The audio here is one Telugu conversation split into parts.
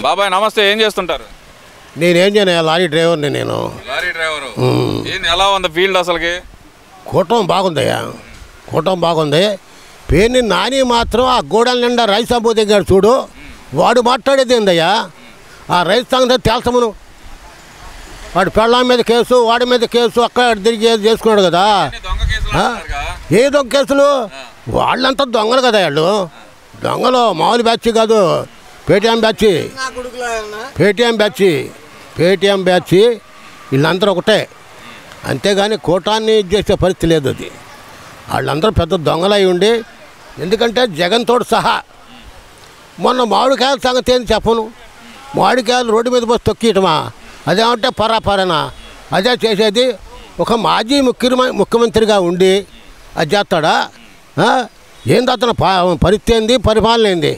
బాబాయ్ నమస్తే, ఏం చేస్తుంటారు? నేనేం చేయను, లారీ డ్రైవర్ని నేను. Lorry driver. ఎలా ఉంది ఫీల్డ్ అసలుకి? కూటమి బాగుందయ్యా, కూటమి బాగుంది. పేరుని నాని మాత్రం ఆ గోడల నిండా రైస్ అబ్బు దిగాడు చూడు, వాడు మాట్లాడేది ఏందయ్యా? ఆ రైస్ సంగతి తేల్చమను. వాడు పెళ్ళాం మీద కేసు, వాడి మీద కేసు, అక్కడ తిరిగి చేసుకున్నాడు కదా. ఏ దొంగ కేసులు? వాళ్ళంతా దొంగలు కదా, వాళ్ళు దొంగలు. మామూలు బ్యాచ్ కాదు, పేటీఎం బ్యాచ్, పేటీఎం బ్యాచ్ వీళ్ళందరూ ఒకటే. అంతేగాని కూటాన్ని చేసే పరిస్థితి లేదు. అది వాళ్ళందరూ పెద్ద దొంగలై ఉండి, ఎందుకంటే జగన్ తోడు సహా మొన్న మామిడికాయల సంగతి ఏంది చెప్పను. మామిడికాయలు రోడ్డు మీద పోసి తొక్కియటమా? అదేమంటే పరాపరనా? అదే చేసేది. ఒక మాజీ ముఖ్యమంత్రిగా ఉండి అది చేస్తాడా? ఏంది అతను పరిస్థితి ఏంది, పరిపాలన ఏంది?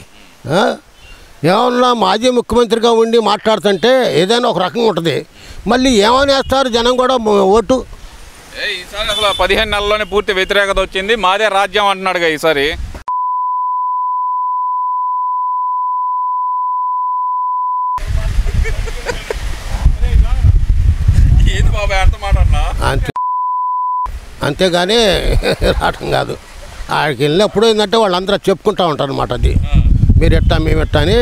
ఏమన్నా మాజీ ముఖ్యమంత్రిగా ఉండి మాట్లాడుతుంటే ఏదైనా ఒక రకంగా ఉంటుంది. మళ్ళీ ఏమని వేస్తారు జనం కూడా ఓటు. ఈసారి అసలు 15 నెలల్లోనే పూర్తి వ్యతిరేకత వచ్చింది, మాదే రాజ్యం అంటున్నాడుగా ఈసారి. ఏది బాబాయ్ అర్థమాట అన్నా? అంతేగాని రావటం కాదు. ఆడికి వెళ్ళినప్పుడు ఏంటంటే వాళ్ళందరూ చెప్పుకుంటూ ఉంటారు అన్నమాట. అది మీరు ఎట్టా మేము ఎట్టా అని.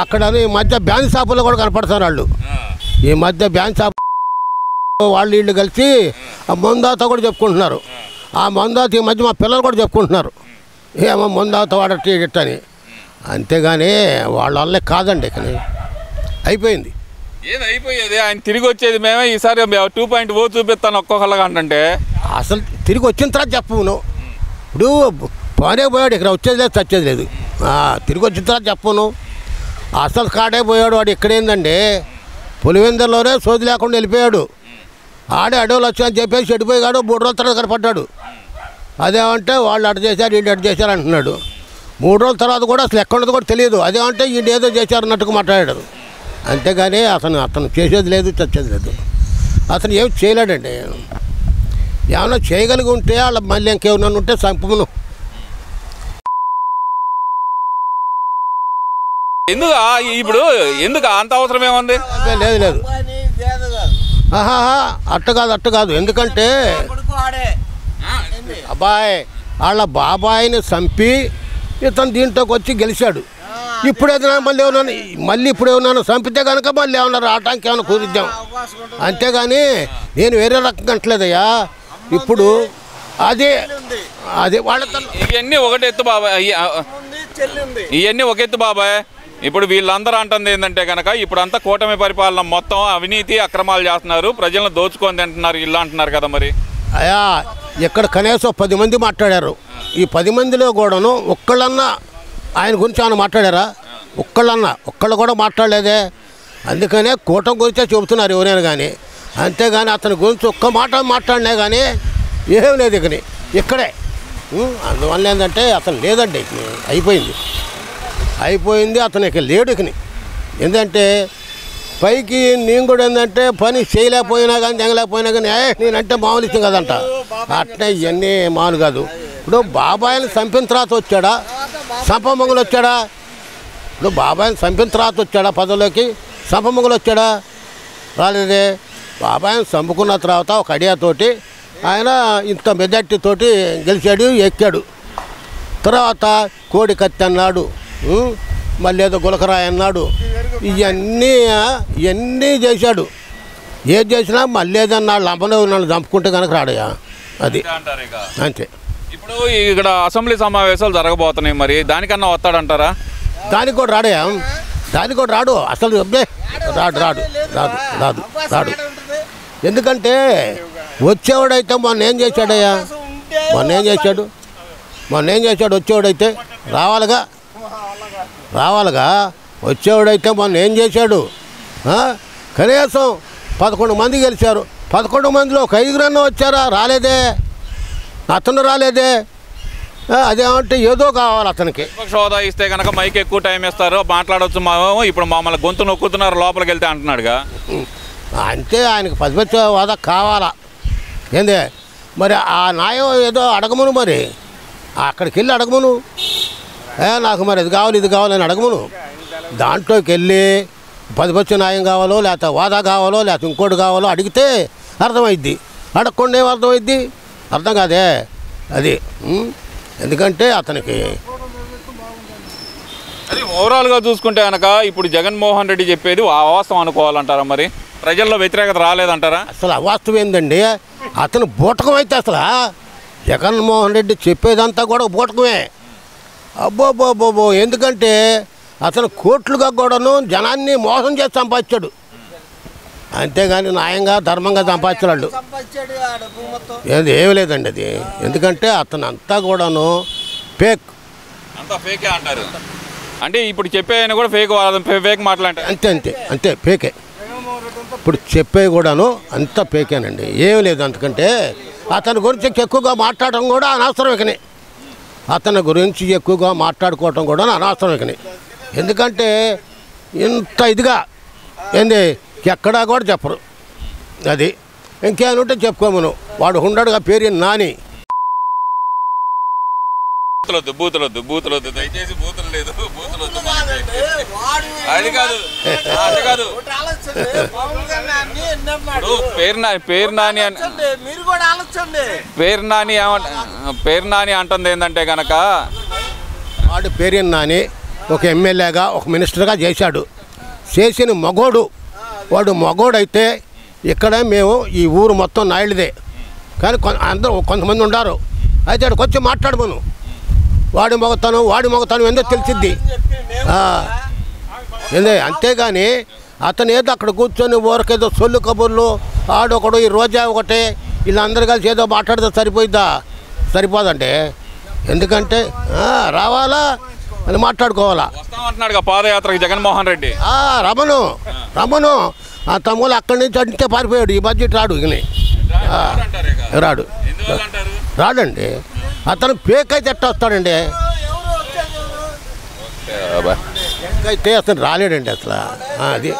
అక్కడ ఈ మధ్య బ్యాంక్ షాపుల్లో కూడా కనపడతారు వాళ్ళు. ఈ మధ్య బ్యాంక్ షాప్ వాళ్ళు వీళ్ళు కలిసి ఆ మందాత కూడా చెప్పుకుంటున్నారు. ఆ మందాత ఈ మధ్య మా పిల్లలు కూడా చెప్పుకుంటున్నారు, ఏమో మందాత వాడట్టి ఇట్టని. అంతేగాని వాళ్ళ వల్లే కాదండి. కానీ అయిపోయింది. ఏది అయిపోయేది? ఆయన తిరిగి వచ్చేది మేమే ఈసారి 2.0 చూపిస్తాను ఒక్కొక్కళ్ళగా అంటే. అసలు తిరిగి వచ్చిన తర్వాత చెప్పను. ఇప్పుడు పోనే పోయాడు, ఇక్కడ వచ్చేది లేదు, చచ్చేది లేదు. తిరిగి వచ్చిన తర్వాత చెప్పను. అసలు కాడే పోయాడు వాడు. ఇక్కడేందండి, పులివెందులోనే సోది లేకుండా వెళ్ళిపోయాడు. ఆడే అడవులు వచ్చాయని చెప్పేసి చెడిపోయాడు. 3 రోజుల తర్వాత కనపడ్డాడు. అదేమంటే వాళ్ళు అటు చేశారు, వీళ్ళు అటు చేశారు అంటున్నాడు. 3 రోజుల తర్వాత కూడా అసలు ఎక్కడది కూడా తెలియదు. అదేమంటే వీళ్ళు ఏదో చేశారన్నట్టుగా మాట్లాడాడు. అంతేగాని అతను చేసేది లేదు, చచ్చేది లేదు. అతను ఏమి చేయలేడండి. ఏమన్నా చేయగలిగి ఉంటే వాళ్ళ మళ్ళీ ఇంకేమన్నా ఉంటే సంపమును. ఎందుకు అంత అవసరం ఏముంది? లేదు అట్ట కాదు. ఎందుకంటే అబ్బాయి వాళ్ళ బాబాయిని చంపి ఇతను దీంట్లోకి వచ్చి గెలిచాడు. ఇప్పుడు ఏదైనా మళ్ళీ ఇప్పుడు ఏమన్నా చంపితే కనుక మళ్ళీ ఏమన్నా రావటానికి ఏమైనా కుదిద్దాం. అంతేగాని నేను వేరే రకంగా అంటలేదయ్యా. ఇప్పుడు అదే వాళ్ళతో ఇవన్నీ ఒకటి ఎత్తు బాబాయ్, ఇవన్నీ ఒక ఎత్తు బాబాయ్. ఇప్పుడు వీళ్ళందరూ అంటుంది ఏంటంటే కనుక ఇప్పుడంతా కూటమి పరిపాలన మొత్తం అవినీతి అక్రమాలు చేస్తున్నారు, ప్రజలను దోచుకొని తింటున్నారు ఇల్లు అంటున్నారు కదా. మరి అయ్యా ఇక్కడ కనీసం 10 మంది మాట్లాడారు. ఈ 10 మందిలో కూడాను ఒక్కళ్ళన్నా ఆయన గురించి ఏమైనా మాట్లాడారా? ఒక్కళ్ళు కూడా మాట్లాడలేదే. అందుకనే కూటమి గురించే చెబుతున్నారు ఎవరైనా కానీ. అంతేగాని అతని గురించి ఒక్క మాట మాట్లాడినా కానీ ఏం లేదు ఇక్కడే. అందువల్ల ఏంటంటే అతను లేదండి, అయిపోయింది. అతనికి లేడు. ఎందుకంటే పైకి నేను కూడా ఏంటంటే పని చేయలేకపోయినా కానీ తెగలేకపోయినా కానీ నేనంటే మామూలు ఇష్టం కదంట. అట్నే ఇవన్నీ మామూలు కాదు. ఇప్పుడు బాబాయిని చంపిన తర్వాత వచ్చాడా, సంపమంగులు వచ్చాడా? ఇప్పుడు బాబాయిని చంపిన తర్వాత వచ్చాడా పదవిలోకి? సంపమంగులు వచ్చాడా? రాలేదే. బాబాయిని చంపుకున్న తర్వాత ఒక ఐడియాతోటి ఆయన ఇంత మెజార్టీతోటి గెలిచాడు, ఎక్కాడు. తర్వాత కోడి కత్తి అన్నాడు, మళ్ళీ ఏదో గులకరాయి అన్నాడు. ఇవన్నీ చేశాడు. ఏది చేసినా మళ్ళీ ఏదన్నా లంపన నన్ను చంపుకుంటే కనుక రాడయా. అది అంతే. ఇప్పుడు ఇక్కడ అసెంబ్లీ సమావేశాలు జరగబోతున్నాయి, మరి దానికన్నా వస్తాడంటారా? దానికి కూడా రాడయా, దానికి కూడా రాడు. అసలు రాడు. ఎందుకంటే వచ్చేవాడైతే మొన్న ఏం చేశాడయ్యా? మొన్న ఏం చేశాడు? వచ్చేవాడైతే రావాలిగా. వచ్చేవాడైతే మొన్న ఏం చేశాడు? కనీసం 11 మంది గెలిచారు. 11 మందిలో ఒక 5 వచ్చారా? రాలేదే. అతను రాలేదే. అదేమంటే ఏదో కావాలి అతనికి. హోదా ఇస్తే కనుక మైక్ ఎక్కువ టైం ఇస్తారు, మాట్లాడవచ్చు. ఇప్పుడు మమ్మల్ని గొంతు నొక్కుతున్నారు లోపలికి వెళ్తే అంటున్నాడుగా. అంతే, ఆయనకు ప్రతిపక్ష హోదా కావాలా ఏంది? మరి ఆ న్యాయం ఏదో అడగమును, మరి అక్కడికి వెళ్ళి అడగమును. నాకు మరి ఇది కావాలి అని అడగమును. దాంట్లోకి వెళ్ళి ప్రతిపక్ష న్యాయం కావాలో లేకపోతే వాదా కావాలో లేకపోతే ఇంకోటి కావాలో అడిగితే అర్థమైద్ది. అడగకుండా ఏం అర్థమైద్ది? అర్థం కాదే అది. ఎందుకంటే అతనికి అది ఓవరాల్గా చూసుకుంటే కనుక ఇప్పుడు జగన్మోహన్ రెడ్డి చెప్పేది అవాస్తవం అనుకోవాలంటారా? మరి ప్రజల్లో వ్యతిరేకత రాలేదంటారా? అసలు అవాస్తవం ఏందండి, అతను బూటకం అయితే అసలు జగన్మోహన్ రెడ్డి చెప్పేదంతా కూడా బూటకమే. అబ్బోబోబోబో, ఎందుకంటే అతను కోట్లుగా కూడాను జనాన్ని మోసం చేసి సంపాదించాడు, అంతేగాని న్యాయంగా ధర్మంగా సంపాదించాడు ఏమీ లేదండి అది. ఎందుకంటే అతను అంతా కూడాను ఫేక్, అంతా ఫేకే అంటారు. అంటే ఇప్పుడు చెప్పే ఆయన కూడా ఫేక్ మాట్లాంటారు. అంతే అంతే అంతే ఫేకే. ఇప్పుడు చెప్పే కూడాను అంతా ఫేకేనండి, ఏమీ లేదు. అందుకంటే అతని గురించి ఎక్కువగా మాట్లాడటం కూడా అనవసరమేకనే, అతని గురించి ఎక్కువగా మాట్లాడుకోవటం కూడా అనవసరమేకనే. ఎందుకంటే ఇంత ఇదిగా ఏంది ఎక్కడా కూడా చెప్పరు అది. ఇంకేమంటే చెప్పుకోమను, వాడు ఉండడుగా పేరు నాని. బూతులొద్దు దయచేసి, బూతులు లేదు, బూతులొద్దు. అది కాదు అది కాదు, పేరు నాని అంటుంది ఏంటంటే కనుక, వాడు పేరు నాని ఒక ఎమ్మెల్యేగా ఒక మినిస్టర్గా చేశాడు, చేసిన మగోడు వాడు. మగోడైతే ఇక్కడ మేము ఈ ఊరు మొత్తం నాయుడుదే, కానీ అందరూ కొంతమంది ఉండారు. అయితే అక్కడికి వచ్చి మాట్లాడమను, వాడి మొగతనం ఏందో తెలిసిద్ది ఏందే. అంతేగాని అతను ఏదో అక్కడ కూర్చొని ఊరకేదో సొల్లు కబుర్లు ఆడొకడు ఈ రోజా ఒకటే వీళ్ళందరూ కలిసి ఏదో మాట్లాడితే సరిపోదంటే. ఎందుకంటే రావాలా అని మాట్లాడుకోవాలా. వస్తామంటున్నాడు పాదయాత్రకి జగన్మోహన్ రెడ్డి. రమను ఆ తమ్ముళ్ళు అక్కడి నుంచి అంటే పారిపోయాడు. ఈ బడ్జెట్ రాడు, ఇక రాడండి. అతను ఫేక్ అయితే ఎట్లా వస్తాడండి? ఫేక్ అయితే అతను రాలేడండి అసలు అది.